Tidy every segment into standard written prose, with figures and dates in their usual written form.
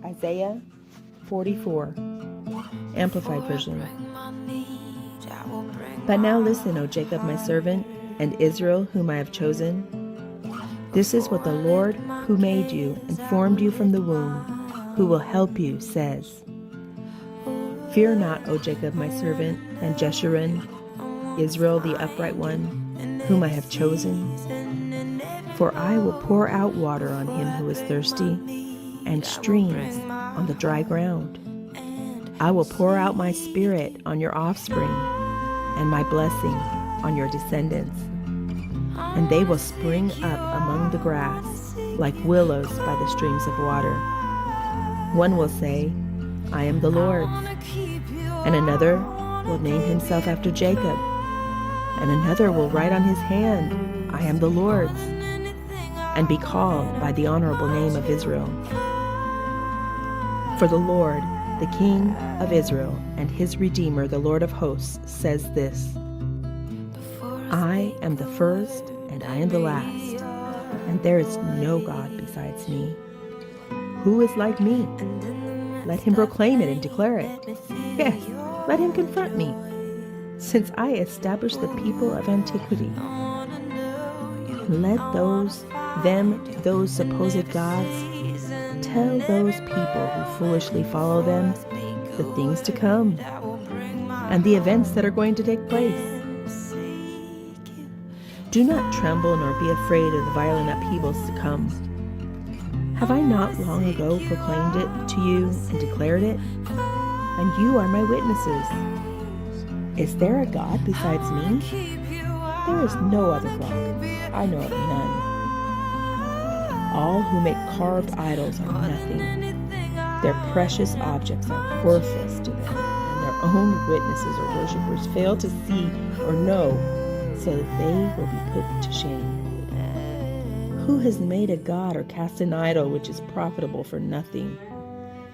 Isaiah 44, Amplified Version. But now listen, O Jacob my servant, and Israel whom I have chosen. This is what the Lord who made you and formed you from the womb, who will help you, says. Fear not, O Jacob my servant, and Jeshurun, Israel the upright one, whom I have chosen. For I will pour out water on him who is thirsty, and streams on the dry ground. I will pour out my spirit on your offspring, and my blessing on your descendants. And they will spring up among the grass, like willows by the streams of water. One will say, I am the Lord's. And another will name himself after Jacob. And another will write on his hand, I am the Lord's, and be called by the honorable name of Israel. For the Lord, the King of Israel, and his Redeemer, the Lord of hosts, says this, I am the first, and I am the last, and there is no God besides me. Who is like me? Let him proclaim it and declare it. Yes, let him confront me, since I established the people of antiquity. Let those supposed gods, tell those people who foolishly follow them the things to come and the events that are going to take place. Do not tremble nor be afraid of the violent upheavals to come. Have I not long ago proclaimed it to you and declared it? And you are my witnesses. Is there a God besides me? There is no other rock. I know of none. All who make carved idols are nothing. Their precious objects are worthless to them, and their own witnesses or worshippers fail to see or know, so that they will be put to shame. Who has made a god or cast an idol which is profitable for nothing?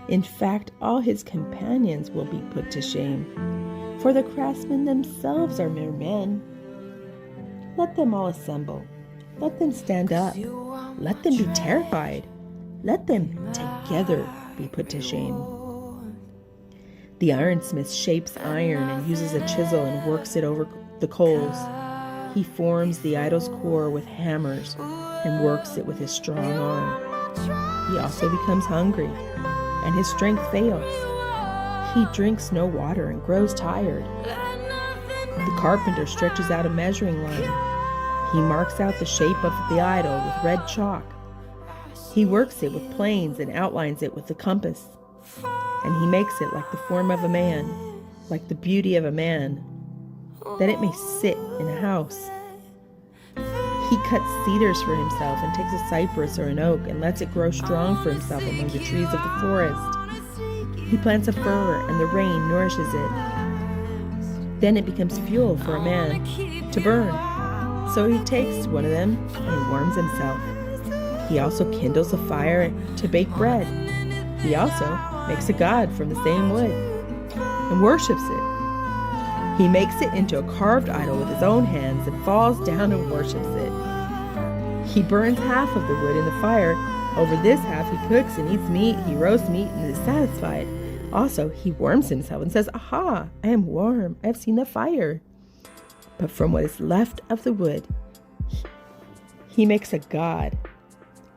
In fact, all his companions will be put to shame, for the craftsmen themselves are mere men. Let them all assemble. Let them stand up. Let them be terrified. Let them together be put to shame. The ironsmith shapes iron and uses a chisel and works it over the coals. He forms the idol's core with hammers and works it with his strong arm. He also becomes hungry, and his strength fails. He drinks no water and grows tired. The carpenter stretches out a measuring line. He marks out the shape of the idol with red chalk. He works it with planes and outlines it with the compass. And he makes it like the form of a man, like the beauty of a man, that it may sit in a house. He cuts cedars for himself and takes a cypress or an oak and lets it grow strong for himself among the trees of the forest. He plants a fir and the rain nourishes it. Then it becomes fuel for a man to burn. So he takes one of them and he warms himself. He also kindles a fire to bake bread. He also makes a god from the same wood and worships it. He makes it into a carved idol with his own hands and falls down and worships it. He burns half of the wood in the fire. Over this half he cooks and eats meat. He roasts meat and is satisfied. Also he warms himself and says, Aha, I am warm. I have seen the fire. But from what is left of the wood, he makes a god,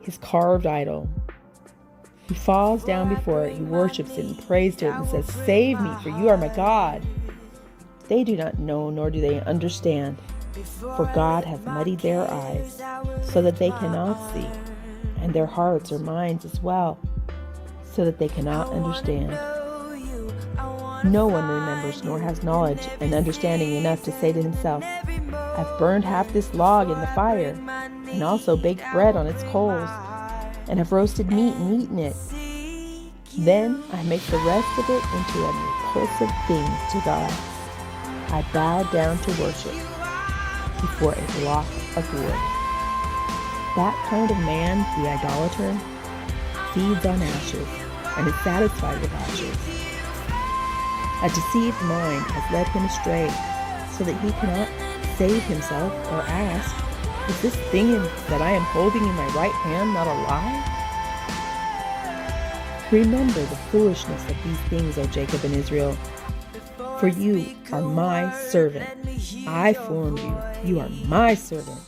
his carved idol. He falls down before it, he worships it and prays to it and says, Save me, for you are my God. They do not know, nor do they understand, for God has muddied their eyes, so that they cannot see, and their hearts or minds as well, so that they cannot understand. No one remembers nor has knowledge and understanding enough to say to himself, I've burned half this log in the fire, and also baked bread on its coals, and have roasted meat and eaten it. Then I make the rest of it into a repulsive thing to God. I bow down to worship before a block of wood. That kind of man, the idolater, feeds on ashes and is satisfied with ashes. A deceived mind has led him astray, so that he cannot save himself or ask, Is this thing that I am holding in my right hand not a lie? Remember the foolishness of these things, O Jacob and Israel, for you are my servant. I formed you. You are my servant.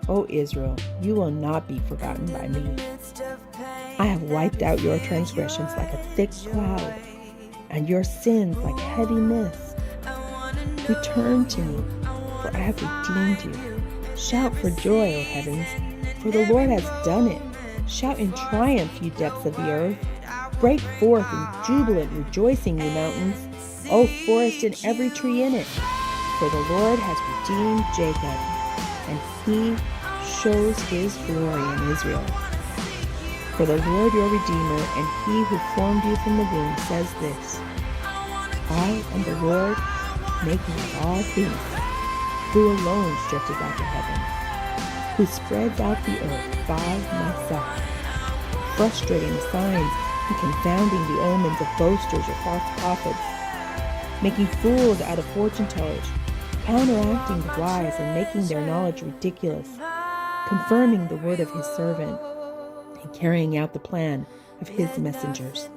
O Israel, you will not be forgotten by me. I have wiped out your transgressions like a thick cloud, and your sins like heavy mist. Return to me, for I have redeemed you. Shout for joy, O heavens, for the Lord has done it. Shout in triumph, you depths of the earth. Break forth in jubilant rejoicing, you mountains, O forest and every tree in it. For the Lord has redeemed Jacob, and he shows his glory in Israel. For the Lord your Redeemer, and he who formed you from the womb, says this: I am the Lord, maker of all things, who alone stretches out the heavens, who spreads out the earth by myself, frustrating the signs and confounding the omens of boasters or false prophets, making fools out of fortune tellers, counteracting the wise and making their knowledge ridiculous, confirming the word of his servant and carrying out the plan of his messengers.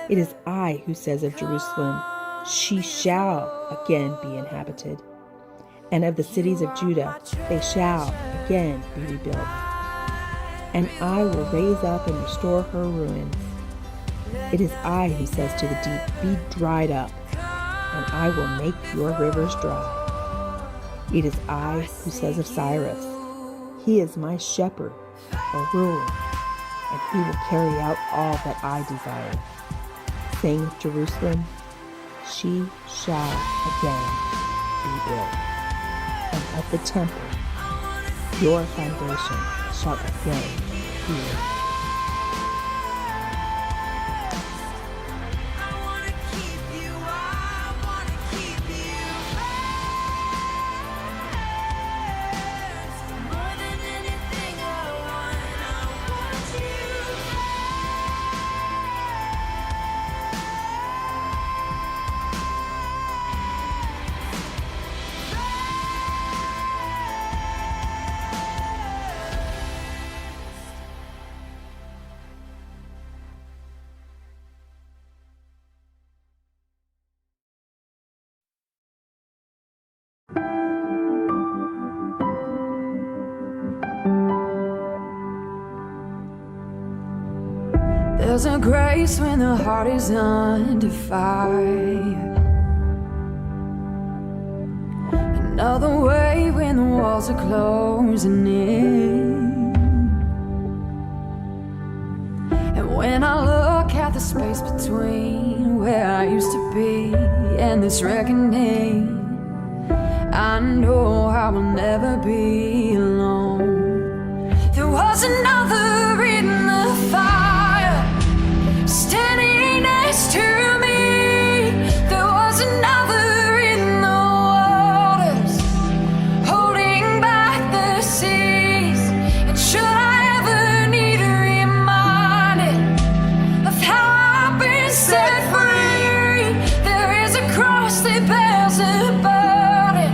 It is I who says of Jerusalem, she shall again be inhabited, and of the cities of Judah, they shall again be rebuilt. And I will raise up and restore her ruins. It is I who says to the deep, be dried up, and I will make your rivers dry. It is I who says of Cyrus, he is my shepherd, or ruler, and he will carry out all that I desire. Saying of Jerusalem, she shall again be built. And of the temple, your foundation shall again be laid. There's a grace when the heart is under fire, another way when the walls are closing in. And when I look at the space between where I used to be and this reckoning, I know I will never be alone. There was another in the fire, standing next to me. There was another in the waters, holding back the seas. And should I ever need reminded of how I've been set free, there is a cross that bears a burden,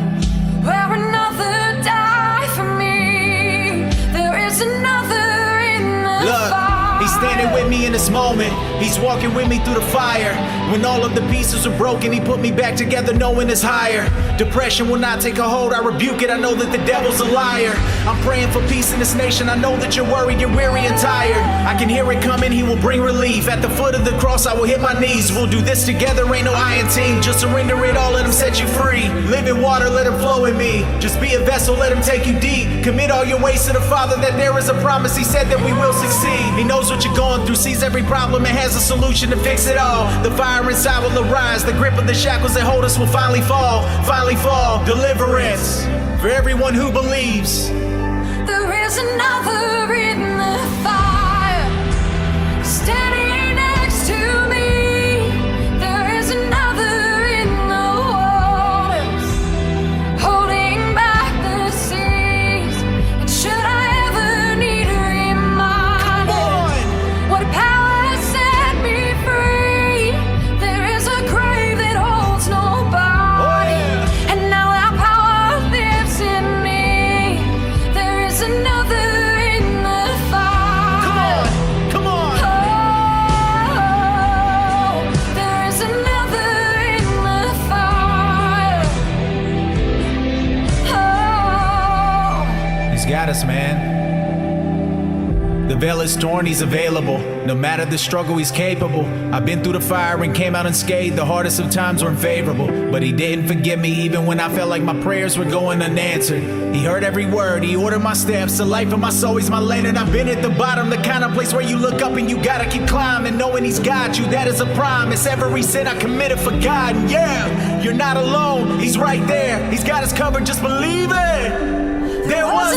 where another died for me. There is another in the fire. He's standing with me in this moment. He's walking with me through the fire. When all of the pieces are broken, he put me back together knowing it's higher. Depression will not take a hold, I rebuke it, I know that the devil's a liar. I'm praying for peace in this nation, I know that you're worried, you're weary and tired. I can hear it coming, he will bring relief. At the foot of the cross, I will hit my knees. We'll do this together, ain't no I and team. Just surrender it all, let him set you free. Living water, let him flow in me. Just be a vessel, let him take you deep. Commit all your ways to the Father, that there is a promise. He said that we will succeed. He knows what you're going through, sees every problem, and has a solution to fix it all. The fire inside will arise, the grip of the shackles that hold us will finally fall. Finally fall. Deliverance for everyone who believes. There is another in the fire, standing next to me. There is another in the waters, holding back the seas. And should I ever need reminded what power set me free, there is a grave that holds nobody. And now that power lives in me. He's got us, man. The veil is torn, he's available. No matter the struggle, he's capable. I've been through the fire and came out unscathed. The hardest of times were unfavorable, but he didn't forget me even when I felt like my prayers were going unanswered. He heard every word, he ordered my steps. The life of my soul, he's my lane, and I've been at the bottom. The kind of place where you look up and you gotta keep climbing, knowing he's got you, that is a promise. Every sin I committed forgotten. Yeah, you're not alone, he's right there. He's got us covered, just believe it. There was